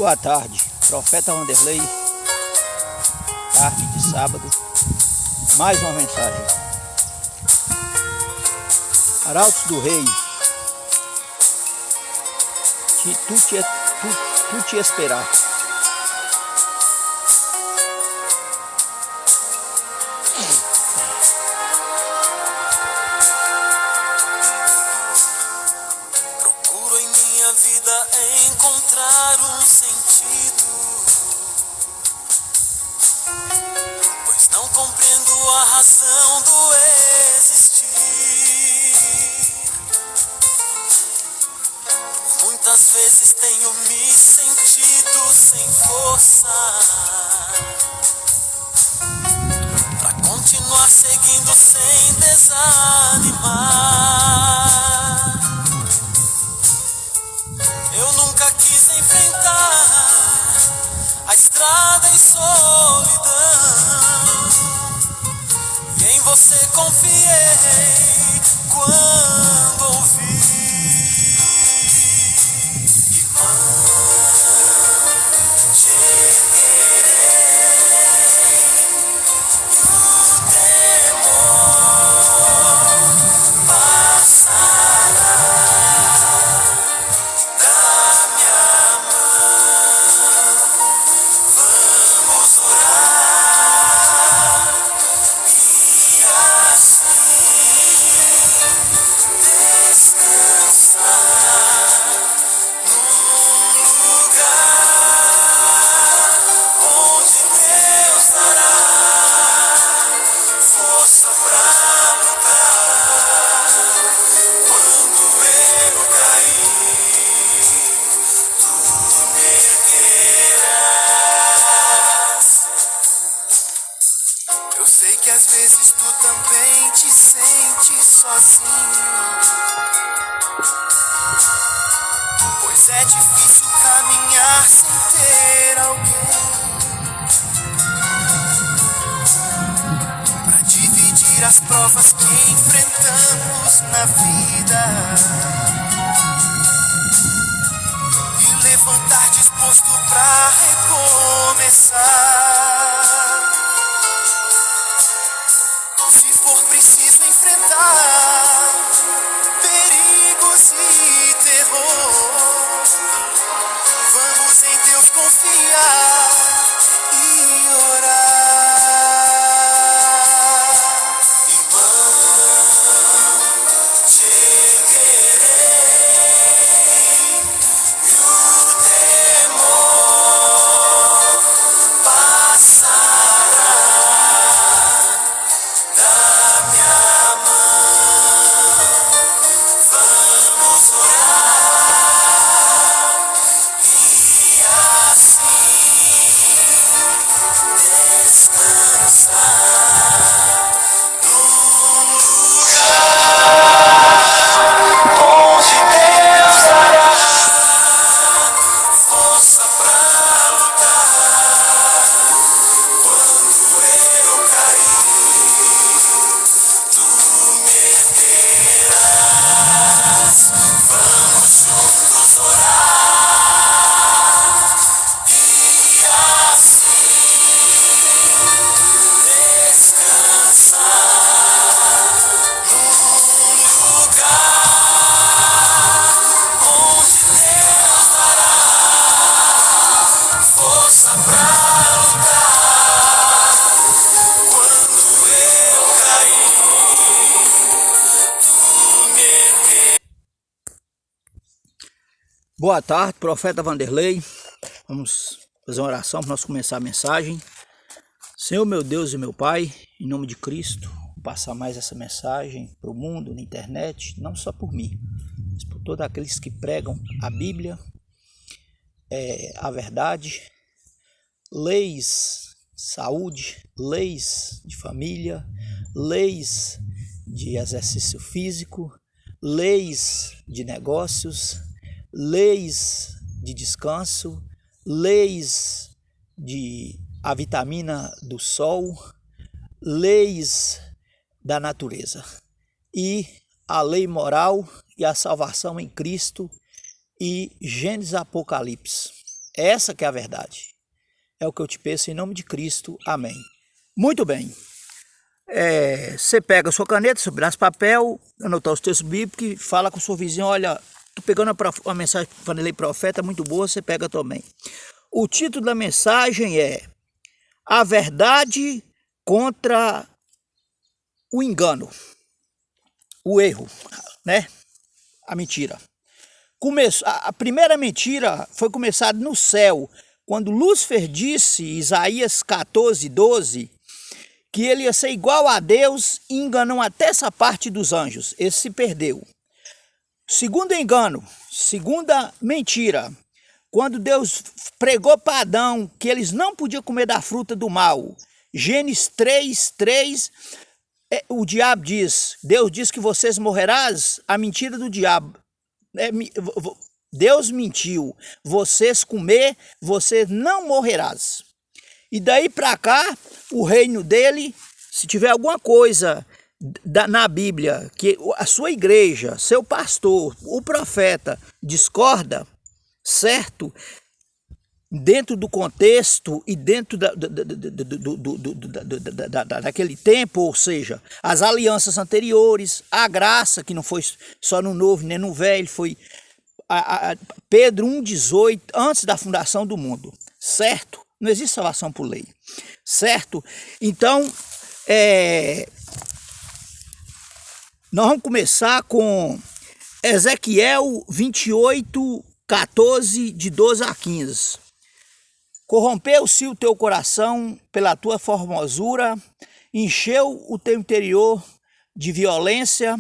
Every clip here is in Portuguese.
Boa tarde, Profeta Vanderlei, tarde de sábado, mais uma mensagem. Arautos do Rei, tu te esperar. Procuro em minha vida encontrar um sentido, pois não compreendo a razão do existir. Muitas vezes tenho me sentido sem força pra continuar seguindo sem desanimar. Eu nunca quis enfrentar a estrada em solidão, e em você confiei quando ouvi. Eu sei que às vezes tu também te sentes sozinho, pois é difícil caminhar sem ter alguém pra dividir as provas que enfrentamos na vida e levantar disposto pra recomeçar. Se for preciso enfrentar perigos e terror, vamos em Deus confiar e orar. Irmão, te querei e o temor passará. Boa tarde, Profeta Vanderlei. Vamos fazer uma oração para nós começar a mensagem. Senhor, meu Deus e meu Pai, em nome de Cristo, vou passar mais essa mensagem para o mundo, na internet, não só por mim, mas por todos aqueles que pregam a Bíblia, a verdade, leis, saúde, leis de família, leis de exercício físico, leis de negócios, leis de descanso, leis de a vitamina do sol, leis da natureza e a lei moral e a salvação em Cristo e Gênesis Apocalipse. Essa que é a verdade. É o que eu te peço em nome de Cristo. Amém. Muito bem. Você pega a sua caneta, seu braço de papel, anotar os textos bíblicos, fala com o seu vizinho, olha, tô pegando uma mensagem do Vanderlei Profeta, muito boa, você pega também. O título da mensagem é A Verdade contra o Engano, o erro, né? A mentira. A primeira mentira foi começada no céu, quando Lúcifer disse, Isaías 14:12, que ele ia ser igual a Deus e enganou até essa parte dos anjos. Esse se perdeu. Segundo engano, segunda mentira, quando Deus pregou para Adão que eles não podiam comer da fruta do mal. Gênesis 3:3, o diabo diz, Deus diz que vocês morrerás, a mentira do diabo. Deus mentiu, vocês comer, você não morrerás. E daí para cá, o reino dele, se tiver alguma coisa na Bíblia que a sua igreja, seu pastor, o profeta discorda, certo? Dentro do contexto e dentro daquele tempo, ou seja, as alianças anteriores, a graça, que não foi só no novo nem no velho, foi Pedro 1,18, antes da fundação do mundo, certo? Não existe salvação por lei, certo? Então, nós vamos começar com Ezequiel 28:14, de 12 a 15. Corrompeu-se o teu coração pela tua formosura, encheu o teu interior de violência,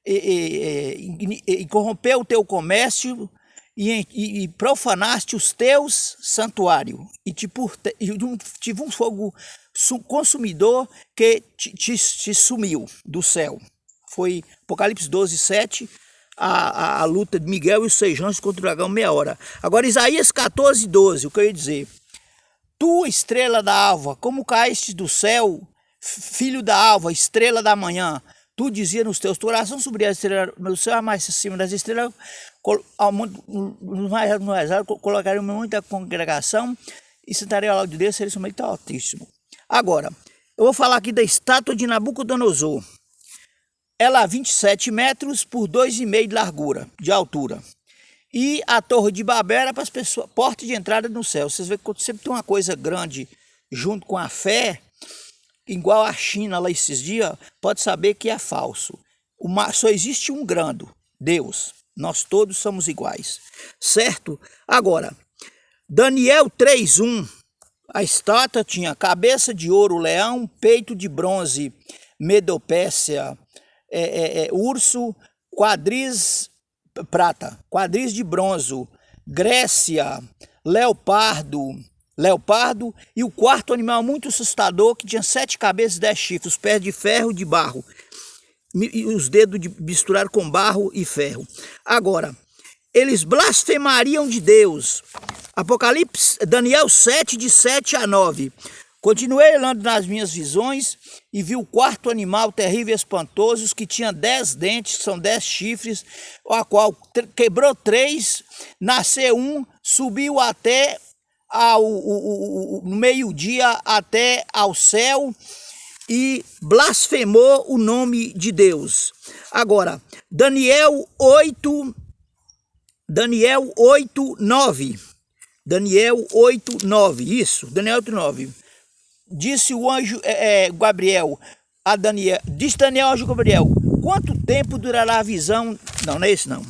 e corrompeu o teu comércio, e profanaste os teus santuários, e tive um fogo consumidor que te sumiu do céu. Foi Apocalipse 12:7, a luta de Miguel e os 6 anjos contra o dragão, meia hora. Agora Isaías 14:12, o que eu ia dizer? Tu, estrela da alva, como caíste do céu, filho da alva, estrela da manhã, tu dizia nos teus corações, sobre a estrela do céu, mais acima das estrelas, no mais alto, colocaria muita congregação e sentaria ao lado de Deus, seria somente altíssimo. Agora, eu vou falar aqui da estátua de Nabucodonosor. Ela 27 metros por 2,5 de largura, de altura. E a torre de Babel era para as pessoas, porta de entrada no céu. Vocês veem que quando sempre tem uma coisa grande junto com a fé, igual a China lá esses dias, pode saber que é falso. Só existe um grande, Deus. Nós todos somos iguais, certo? Agora, Daniel 3:1, a estátua tinha cabeça de ouro, leão, peito de bronze, medopécia, urso, quadris prata, quadris de bronze, Grécia, leopardo, e o quarto animal muito assustador, que tinha 7 cabeças e 10 chifres, os pés de ferro e de barro, e os dedos misturados com barro e ferro. Agora, eles blasfemariam de Deus. Daniel 7, de 7 a 9. Continuei olhando nas minhas visões e vi o quarto animal terrível e espantoso, que tinha 10 dentes, que são 10 chifres, a qual quebrou 3, nasceu um, subiu até no meio-dia até ao céu e blasfemou o nome de Deus. Agora, Daniel 8:9. Daniel 8:9, isso, Daniel 8:9. Disse o anjo Gabriel a Daniel, disse Daniel ao anjo Gabriel, quanto tempo durará a visão? Não é esse não.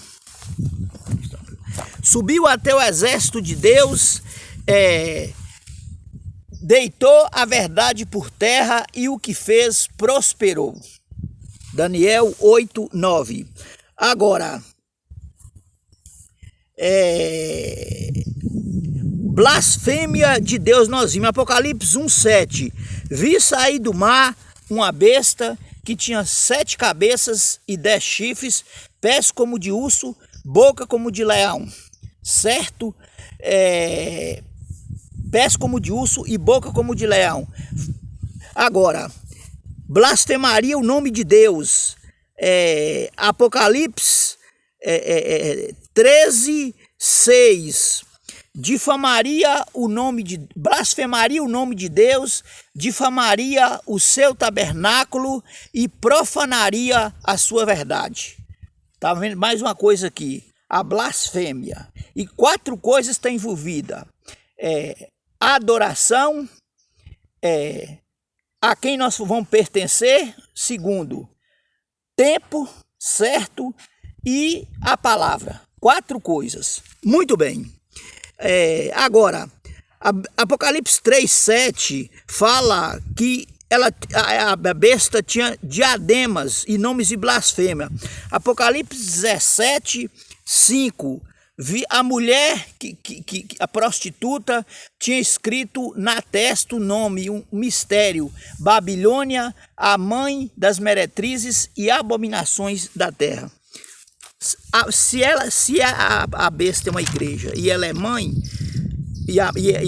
Subiu até o exército de Deus, deitou a verdade por terra e o que fez prosperou. Daniel 8:9. Agora, blasfêmia de Deus nós vimos. Apocalipse 1:7. Vi sair do mar uma besta que tinha 7 cabeças e 10 chifres, pés como de urso, boca como de leão, certo? Pés como de urso e boca como de leão. Agora, blasfemaria o nome de Deus. Apocalipse 13:6. difamaria blasfemaria o nome de Deus, difamaria o seu tabernáculo e profanaria a sua verdade. Tá vendo mais uma coisa aqui, a blasfêmia. E 4 coisas estão envolvidas: adoração, a quem nós vamos pertencer, segundo, tempo, certo, e a palavra. 4 coisas. Muito bem. Agora, Apocalipse 3:7 fala que a besta tinha diademas e nomes de blasfêmia. Apocalipse 17:5, a mulher, a prostituta, tinha escrito na testa o nome, um mistério: Babilônia, a mãe das meretrizes e abominações da terra. Se a besta é uma igreja e ela é mãe, e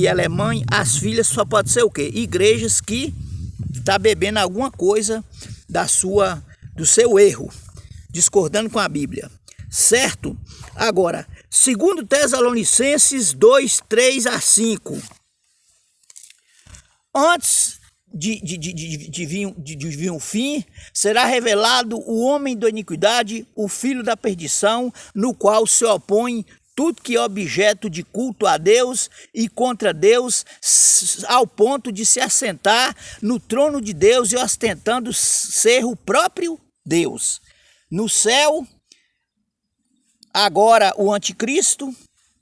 ela é mãe, as filhas só pode ser o quê? Igrejas que está bebendo alguma coisa do seu erro, discordando com a Bíblia, certo? Agora, 2 Tessalonicenses 2:3-5, antes de vir um fim, será revelado o homem da iniquidade, o filho da perdição, no qual se opõe tudo que é objeto de culto a Deus e contra Deus, ao ponto de se assentar no trono de Deus e ostentando ser o próprio Deus. No céu, agora o anticristo,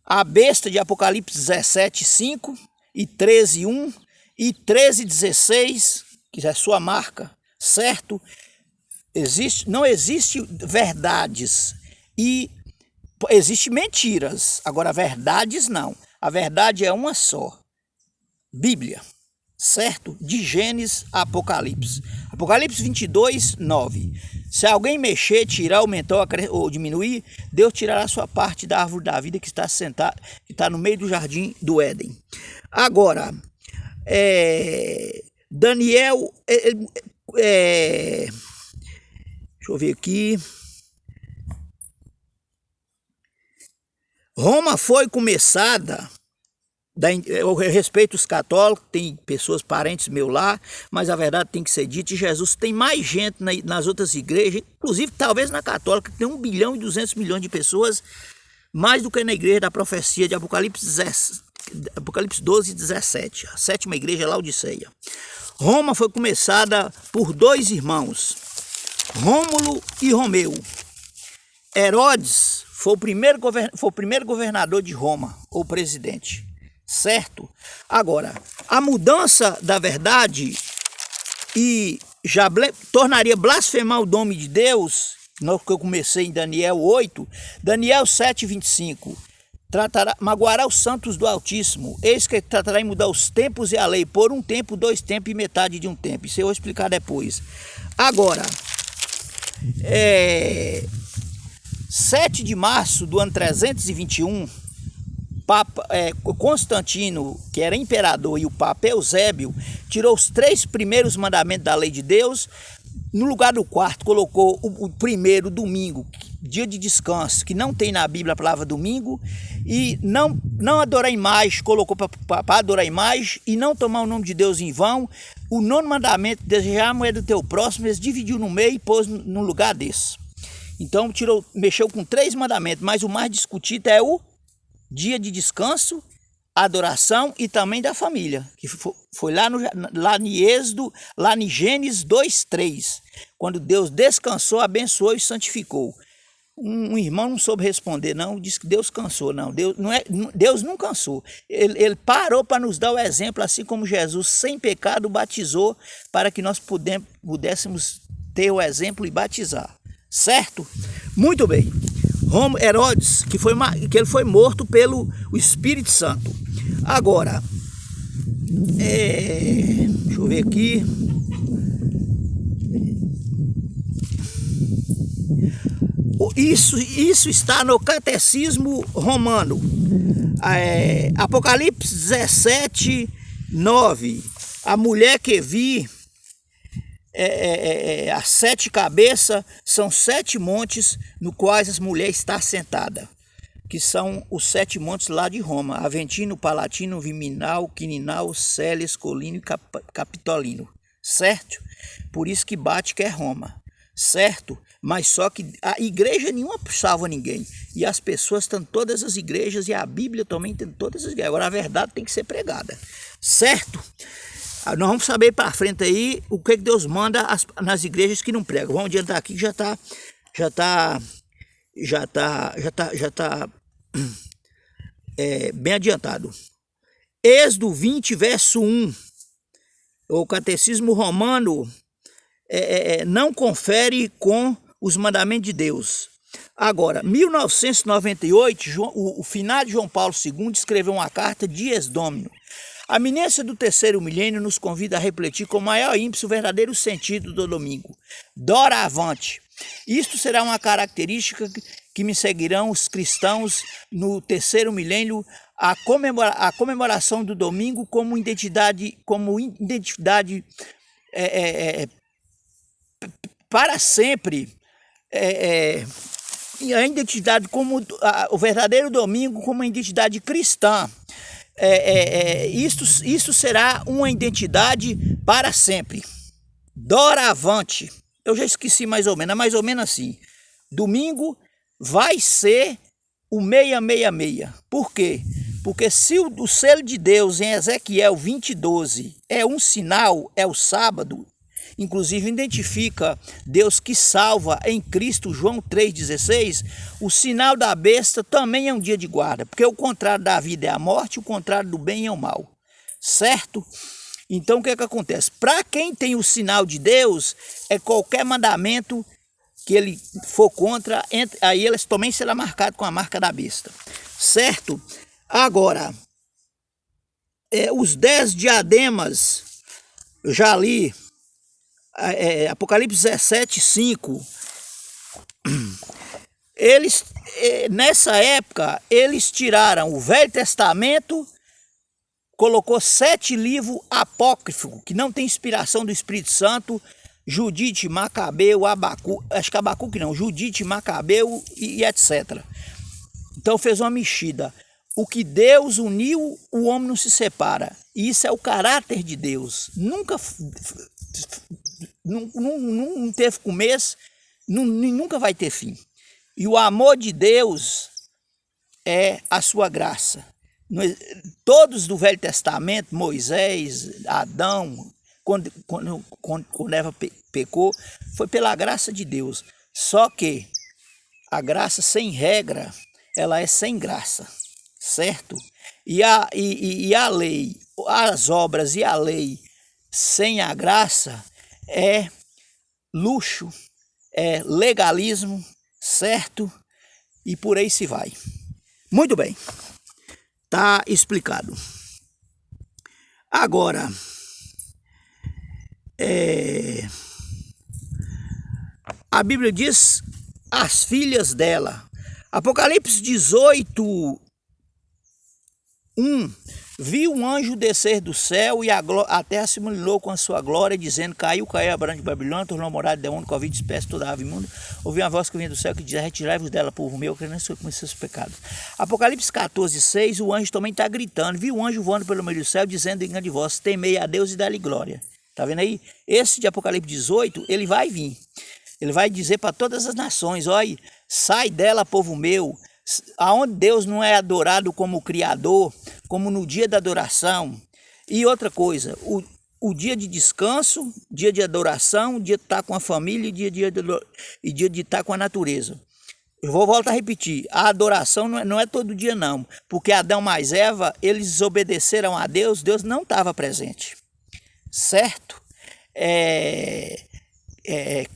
a besta de Apocalipse 17:5 e 13:1 e 13:16, que é a sua marca, certo? Não existe verdades e existem mentiras. Agora, verdades não. A verdade é uma só. Bíblia, certo? De Gênesis a Apocalipse. Apocalipse 22:9. Se alguém mexer, tirar, aumentar ou diminuir, Deus tirará sua parte da árvore da vida que está sentada, que está no meio do jardim do Éden. Agora, Daniel, deixa eu ver aqui. Roma foi começada, eu respeito os católicos, tem pessoas, parentes meus lá, mas a verdade tem que ser dita, e Jesus tem mais gente nas outras igrejas, inclusive talvez na católica, que tem 1.200.000.000 de pessoas, mais do que na igreja da profecia de Apocalipse 12:17, a 7ª igreja, Laodiceia. Roma foi começada por 2 irmãos, Rômulo e Romeu. Herodes foi o primeiro governador de Roma, ou presidente, certo? Agora, a mudança da verdade e já tornaria blasfemar o nome de Deus, que eu comecei em Daniel 8, Daniel 7:25, magoará os santos do Altíssimo, eis que tratará de mudar os tempos e a lei, por um tempo, 2 tempos e metade de um tempo. Isso eu vou explicar depois. Agora, 7 de março do ano 321, Constantino, que era imperador, e o Papa Eusébio, tirou os 3 primeiros mandamentos da lei de Deus. No lugar do 4º, colocou o primeiro, domingo, dia de descanso, que não tem na Bíblia a palavra domingo, e não adorar imagem, colocou para adorar imagem, e não tomar o nome de Deus em vão. O 9º mandamento, desejar a mulher do teu próximo, eles dividiu no meio e pôs no lugar desse. Então mexeu com 3 mandamentos, mas o mais discutido é o dia de descanso, adoração e também da família, que foi lá em Êxodo, lá em Gênesis 2:3, quando Deus descansou, abençoou e santificou. Um irmão não soube responder, não, disse que Deus cansou. Não, Deus não cansou. Ele parou para nos dar o exemplo, assim como Jesus, sem pecado, batizou, para que nós pudéssemos ter o exemplo e batizar. Certo? Muito bem. Herodes, que ele foi morto pelo Espírito Santo. Agora, deixa eu ver aqui. Isso está no Catecismo Romano. Apocalipse 17:9. A mulher que vi, as 7 cabeças, são 7 montes no quais as mulheres estão sentadas. que são os 7 montes lá de Roma: Aventino, Palatino, Viminal, Quininal, Celes, Colino e Capitolino, certo? Por isso que bate que é Roma, certo? Mas só que a igreja nenhuma salva ninguém, e as pessoas estão todas as igrejas, e a Bíblia também tem todas as igrejas. Agora a verdade tem que ser pregada, certo? Nós vamos saber para frente aí o que Deus manda nas igrejas que não pregam. Vamos adiantar aqui que já está bem adiantado. Êxodo 20, verso 1. O Catecismo Romano não confere com os mandamentos de Deus. Agora, 1998, o finado João Paulo II escreveu uma carta Dies Domini. A iminência do terceiro milênio nos convida a refletir com maior ímpeto o verdadeiro sentido do domingo. Doravante. Isto será uma característica que me seguirão os cristãos no terceiro milênio, a comemoração do domingo como identidade para sempre, a identidade como o verdadeiro domingo como uma identidade cristã. Isso será uma identidade para sempre. Doravante. Eu já esqueci mais ou menos assim. Domingo vai ser o 666. Por quê? Porque se o selo de Deus em Ezequiel 20:12 é um sinal, é o sábado, inclusive identifica Deus que salva em Cristo, João 3,16, o sinal da besta também é um dia de guarda, porque o contrário da vida é a morte, o contrário do bem é o mal, certo? Então o que acontece? Para quem tem o sinal de Deus, qualquer mandamento que ele for contra, aí eles também será marcado com a marca da besta, certo? Agora, os 10 diademas, eu já li, Apocalipse 17:5, eles, nessa época, eles tiraram o Velho Testamento, colocou 7 livros apócrifos, que não tem inspiração do Espírito Santo, Judite, Macabeu, Abacu, acho que Abacuque não, Judite, Macabeu e etc. Então fez uma mexida. O que Deus uniu, o homem não se separa. E isso é o caráter de Deus. Nunca não teve começo, nunca vai ter fim. E o amor de Deus é a sua graça. Todos do Velho Testamento, Moisés, Adão, quando Eva pecou, foi pela graça de Deus. Só que a graça sem regra, ela é sem graça, certo? E a lei, as obras e a lei sem a graça é luxo, é legalismo, certo? E por aí se vai. Muito bem, tá explicado. Agora, a Bíblia diz as filhas dela. Apocalipse 18:1. Viu um anjo descer do céu e a terra se iluminou com a sua glória, dizendo: caiu a branca de Babilônia, tornou morada de demônio, covid, espécie toda ave imunda. Ouviu uma voz que vinha do céu que dizia: retirai-vos dela, povo meu, que não sou com seus pecados. Apocalipse 14:6, o anjo também está gritando. Viu um anjo voando pelo meio do céu, dizendo em grande voz: temei a Deus e dá-lhe glória. Tá vendo aí? Esse de Apocalipse 18, ele vai vir. Ele vai dizer para todas as nações: olha, sai dela, povo meu. Aonde Deus não é adorado como Criador, como no dia da adoração. E outra coisa, o dia de descanso, dia de adoração, dia de estar com a família e dia de estar com a natureza. Eu vou voltar a repetir, a adoração não é todo dia não, porque Adão mais Eva, eles desobedeceram a Deus, Deus não estava presente, certo?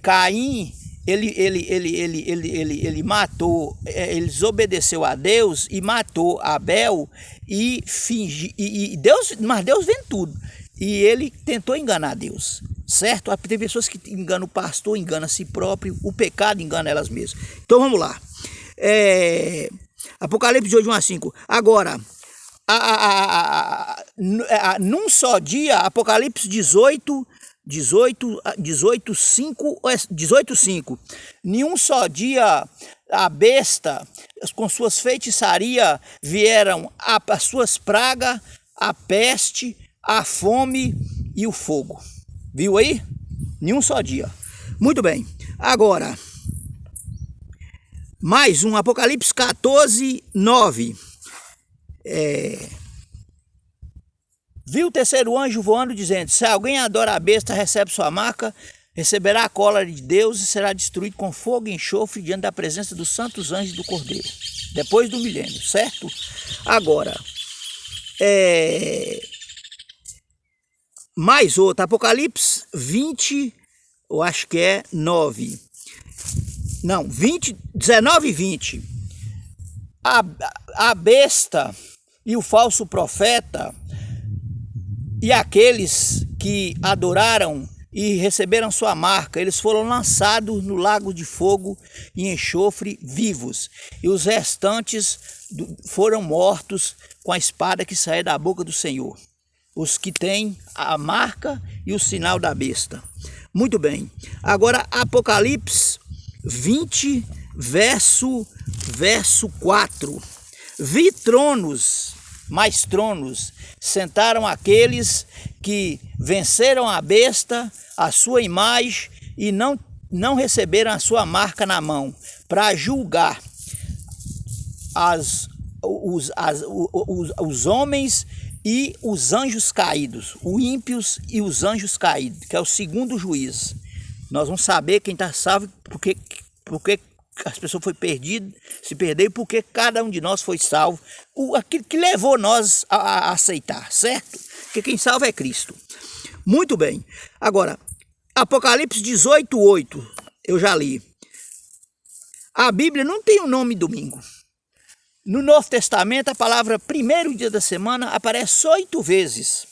Caim, ele matou, ele desobedeceu a Deus e matou Abel e fingiu, mas Deus vê tudo, e ele tentou enganar Deus, certo? Tem pessoas que enganam o pastor, enganam a si próprio, o pecado engana elas mesmas. Então vamos lá, Apocalipse 18:1-5. Agora, num só dia, Apocalipse 18:5. Nenhum só dia a besta, com suas feitiçarias vieram as suas pragas, a peste, a fome e o fogo. Viu aí? Em um só dia. Muito bem. Agora, mais um, Apocalipse 14, 9. Viu o terceiro anjo voando, dizendo: se alguém adora a besta, recebe sua marca, receberá a cólera de Deus e será destruído com fogo e enxofre diante da presença dos santos anjos do Cordeiro, depois do milênio, certo? Agora, mais outro, Apocalipse 20, eu acho que é 9. Não, 20, 19 e 20. A besta e o falso profeta e aqueles que adoraram e receberam sua marca, eles foram lançados no lago de fogo e enxofre vivos. E os restantes foram mortos com a espada que saiu da boca do Senhor. Os que têm a marca e o sinal da besta. Muito bem. Agora Apocalipse 20, verso 4. Vi tronos, mais tronos, sentaram aqueles que venceram a besta, a sua imagem, e não receberam a sua marca na mão, para julgar os homens e os anjos caídos, os ímpios e os anjos caídos, que é o segundo juiz. Nós vamos saber quem está salvo, porque as pessoas foram perdidas, se perderam, porque cada um de nós foi salvo. Aquilo que levou nós a aceitar, certo? Porque quem salva é Cristo. Muito bem. Agora, Apocalipse 18, 8, eu já li. A Bíblia não tem o nome domingo. No Novo Testamento, a palavra primeiro dia da semana aparece 8 vezes.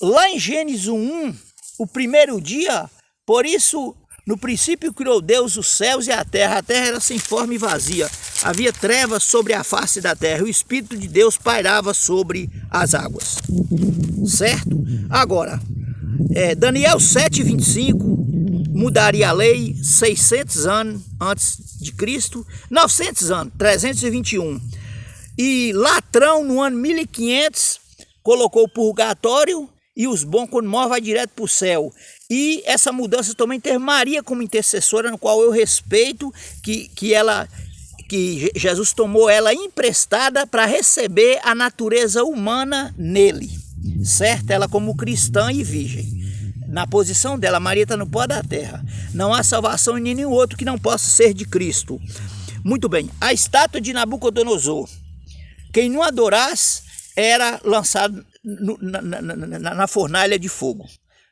Lá em Gênesis 1, o primeiro dia, por isso, no princípio criou Deus os céus e a terra era sem forma e vazia. Havia trevas sobre a face da terra, e o Espírito de Deus pairava sobre as águas. Certo? Agora, Daniel 7, 25, mudaria a lei 600 anos antes de Cristo, 900 anos, 321. E Latrão, no ano 1500, colocou o purgatório, e os bons, quando morrem, vai direto para o céu. E essa mudança também teve Maria como intercessora, no qual eu respeito, que Jesus tomou ela emprestada para receber a natureza humana nele, certo? Ela como cristã e virgem. Na posição dela, Maria está no pó da terra. Não há salvação em nenhum outro que não possa ser de Cristo. Muito bem, a estátua de Nabucodonosor, quem não adorasse era lançado na fornalha de fogo,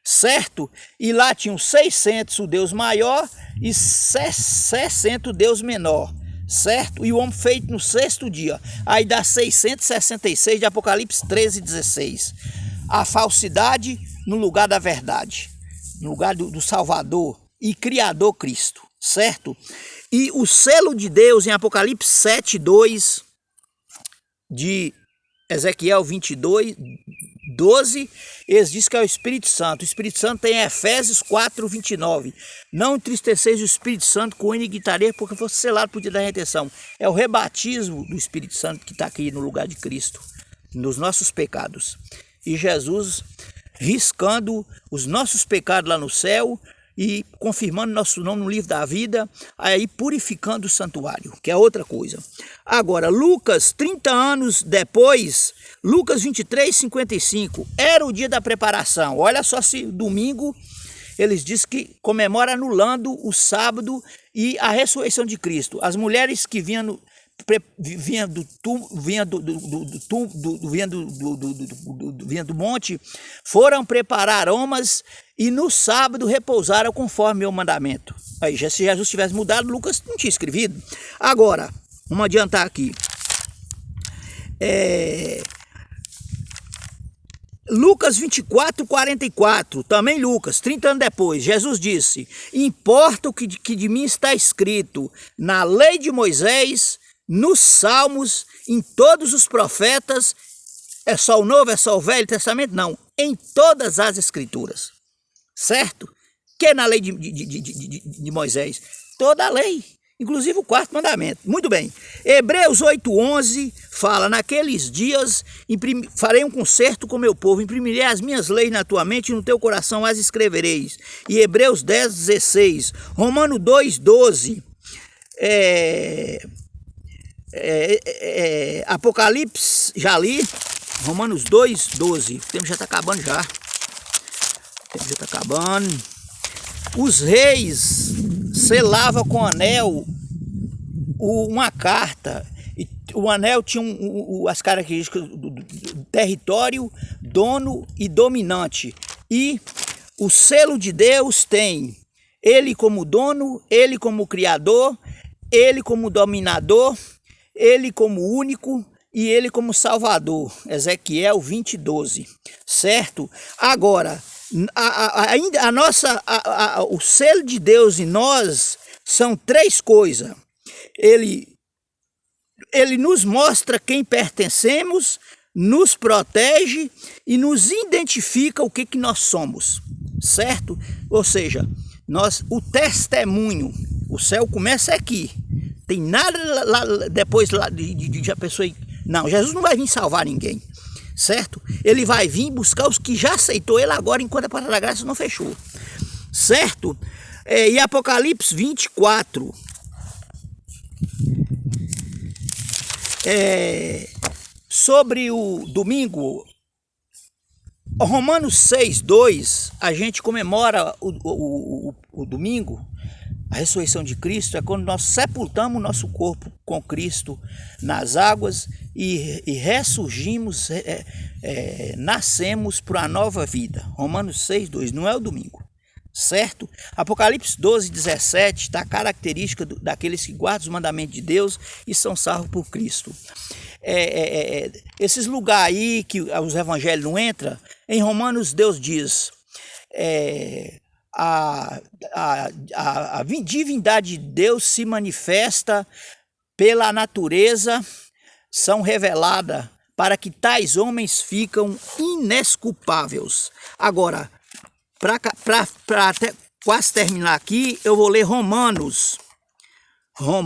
certo? E lá tinham 600 o Deus maior e 60 o Deus menor, certo? E o homem feito no sexto dia. Aí dá 666 de Apocalipse 13, 16. A falsidade no lugar da verdade, no lugar do Salvador e Criador Cristo, certo? E o selo de Deus em Apocalipse 7, 2, de Ezequiel 22, 12, eles dizem que é o Espírito Santo. O Espírito Santo tem Efésios 4, 29. Não entristeceis o Espírito Santo com iniquitaria, porque fosse selado por dia da redenção. É o rebatismo do Espírito Santo que está aqui no lugar de Cristo, nos nossos pecados. E Jesus riscando os nossos pecados lá no céu e confirmando nosso nome no livro da vida, aí purificando o santuário, que é outra coisa. Agora, Lucas, 30 anos depois, Lucas 23, 55, era o dia da preparação. Olha só, se domingo eles dizem que comemora anulando o sábado e a ressurreição de Cristo. As mulheres que vinham do monte, foram preparar aromas e no sábado repousaram conforme meu mandamento. Aí, se Jesus tivesse mudado, Lucas não tinha escrevido. Agora, vamos adiantar aqui. Lucas 24, 44, também Lucas, 30 anos depois, Jesus disse: importa o que de mim está escrito na lei de Moisés, nos Salmos, em todos os profetas. É só o Novo, é só o Velho Testamento? Não, em todas as Escrituras, certo? Que é na lei de Moisés? Toda a lei. inclusive o quarto mandamento. Muito bem. Hebreus 8:11 fala: naqueles dias farei um concerto com meu povo, imprimirei as minhas leis na tua mente e no teu coração as escrevereis. E Hebreus 10:16, Romanos 2:12, Apocalipse, já li, Romanos 2:12. O tempo já está acabando já. Os reis selavam com anel uma carta. E o anel tinha as características do território, dono e dominante. E o selo de Deus tem ele como dono, ele como criador, ele como dominador, ele como único e ele como salvador. Ezequiel 20:12, certo? Agora, o selo de Deus em nós são três coisas. Ele nos mostra quem pertencemos, nos protege e nos identifica o que nós somos, certo? Ou seja, o testemunho, o céu começa aqui. Tem nada lá depois lá de a pessoa. Não, Jesus não vai vir salvar ninguém, certo? Ele vai vir buscar os que já aceitou ele agora, enquanto a porta da graça não fechou, certo? E Apocalipse 24, sobre o domingo, Romanos 6:2, a gente comemora o domingo, a ressurreição de Cristo, é quando nós sepultamos o nosso corpo com Cristo nas águas e ressurgimos, nascemos para uma nova vida. Romanos 6:2, não é o domingo, certo? Apocalipse 12:17 está a característica daqueles que guardam os mandamentos de Deus e são salvos por Cristo. Esses lugares aí que os evangelhos não entram, em Romanos Deus diz: a divindade de Deus se manifesta pela natureza, são reveladas para que tais homens ficam inesculpáveis. Agora, para até quase terminar aqui, eu vou ler Romanos 1.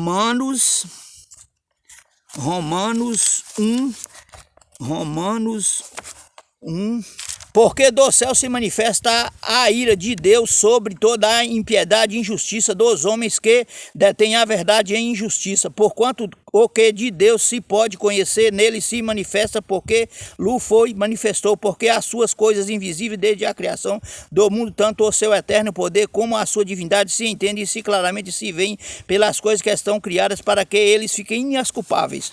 Porque do céu se manifesta a ira de Deus sobre toda a impiedade e injustiça dos homens que detêm a verdade em injustiça. Porquanto o que de Deus se pode conhecer, nele se manifesta, porque lhe foi manifestou, porque as suas coisas invisíveis desde a criação do mundo, tanto o seu eterno poder como a sua divindade se entende e se claramente se veem pelas coisas que estão criadas, para que eles fiquem inesculpáveis.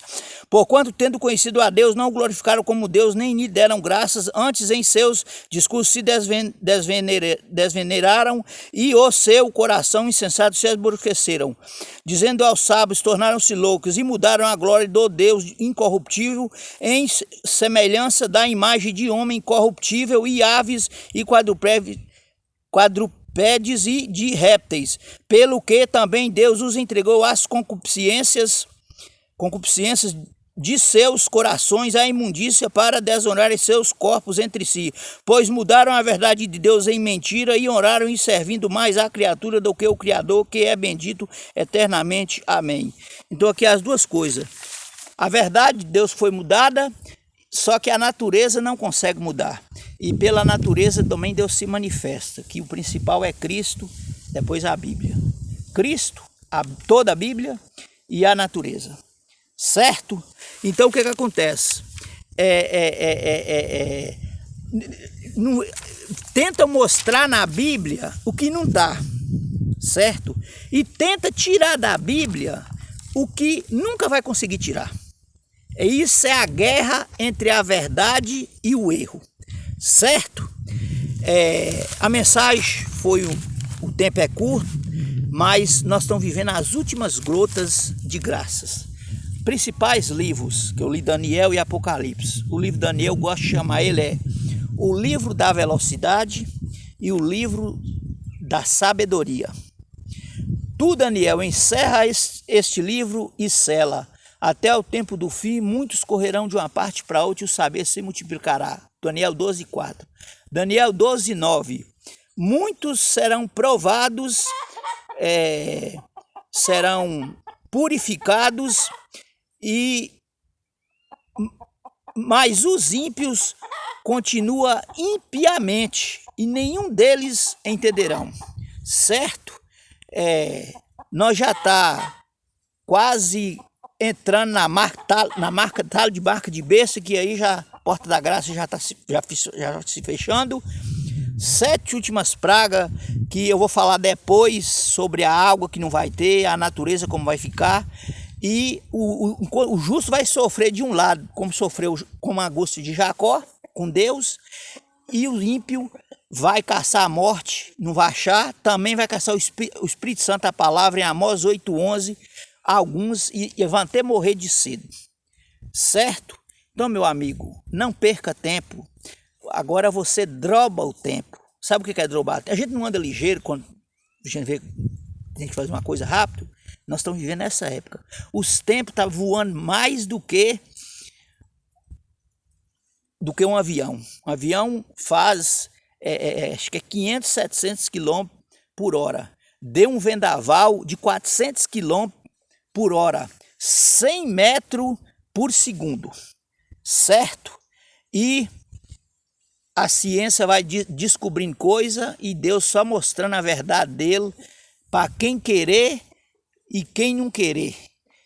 Porquanto, tendo conhecido a Deus, não o glorificaram como Deus, nem lhe deram graças, antes em seus discursos se desveneraram e o seu coração insensato se esborreceram. Dizendo aos sábios, tornaram-se loucos e mudaram a glória do Deus incorruptível em semelhança da imagem de homem corruptível e aves e quadrupédes e de répteis, pelo que também Deus os entregou às concupiscências de seus corações à imundícia, para desonrarem seus corpos entre si, pois mudaram a verdade de Deus em mentira e honraram e servindo mais a criatura do que o Criador, que é bendito eternamente. Amém. Então aqui as duas coisas: a verdade de Deus foi mudada, só que a natureza não consegue mudar, e pela natureza também Deus se manifesta, que o principal é Cristo, depois a Bíblia. Cristo, toda a Bíblia e a natureza, certo? Então o que acontece? Tenta mostrar na Bíblia o que não está, certo? E tenta tirar da Bíblia o que nunca vai conseguir tirar. Isso é a guerra entre a verdade e o erro, certo? A mensagem foi, o tempo é curto, mas nós estamos vivendo as últimas gotas de graças. Principais livros que eu li, Daniel e Apocalipse. O livro Daniel, eu gosto de chamar ele o livro da velocidade e o livro da sabedoria. Tu, Daniel, encerra este livro e sela. Até o tempo do fim, muitos correrão de uma parte para outra e o saber se multiplicará. Daniel 12:4. Daniel 12:9. Muitos serão provados serão purificados, mas os ímpios continuam impiamente, e nenhum deles entenderão, certo? Nós já está quase entrando na marca talo de barca de besta, que aí já a porta da graça já está já se fechando. 7 últimas pragas que eu vou falar depois sobre a água que não vai ter, a natureza como vai ficar. E o justo vai sofrer de um lado, como sofreu com a angústia de Jacó, com Deus, e o ímpio vai caçar a morte, não vai achar, também vai caçar o Espírito Santo, a palavra em Amós 8:11, alguns e vão até morrer de sede, certo? Então, meu amigo, não perca tempo, agora você droba o tempo. Sabe o que é drobar? A gente não anda ligeiro quando a gente vê, tem que fazer uma coisa rápido. Nós estamos vivendo nessa época. Os tempos estão voando mais do que um avião. Um avião faz, acho que é 500, 700 km por hora. Deu um vendaval de 400 km por hora. 100 metros por segundo. Certo? E a ciência vai descobrindo coisa e Deus só mostrando a verdade dele para quem querer e quem não querer.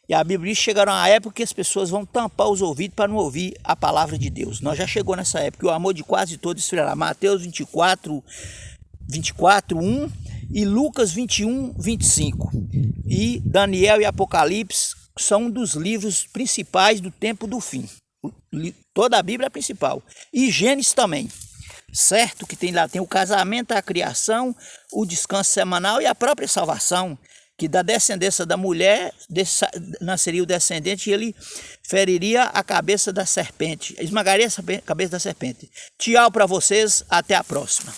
E a Bíblia diz que chegará uma época que as pessoas vão tampar os ouvidos para não ouvir a palavra de Deus. Nós já chegou nessa época, o amor de quase todos esfriará. Mateus 24:1 e Lucas 21:25. E Daniel e Apocalipse são um dos livros principais do tempo do fim. Toda a Bíblia é principal. E Gênesis também. Certo? Que tem lá, tem o casamento, a criação, o descanso semanal e a própria salvação. Que da descendência da mulher nasceria o descendente e ele feriria a cabeça da serpente, esmagaria a cabeça da serpente. Tchau para vocês, até a próxima.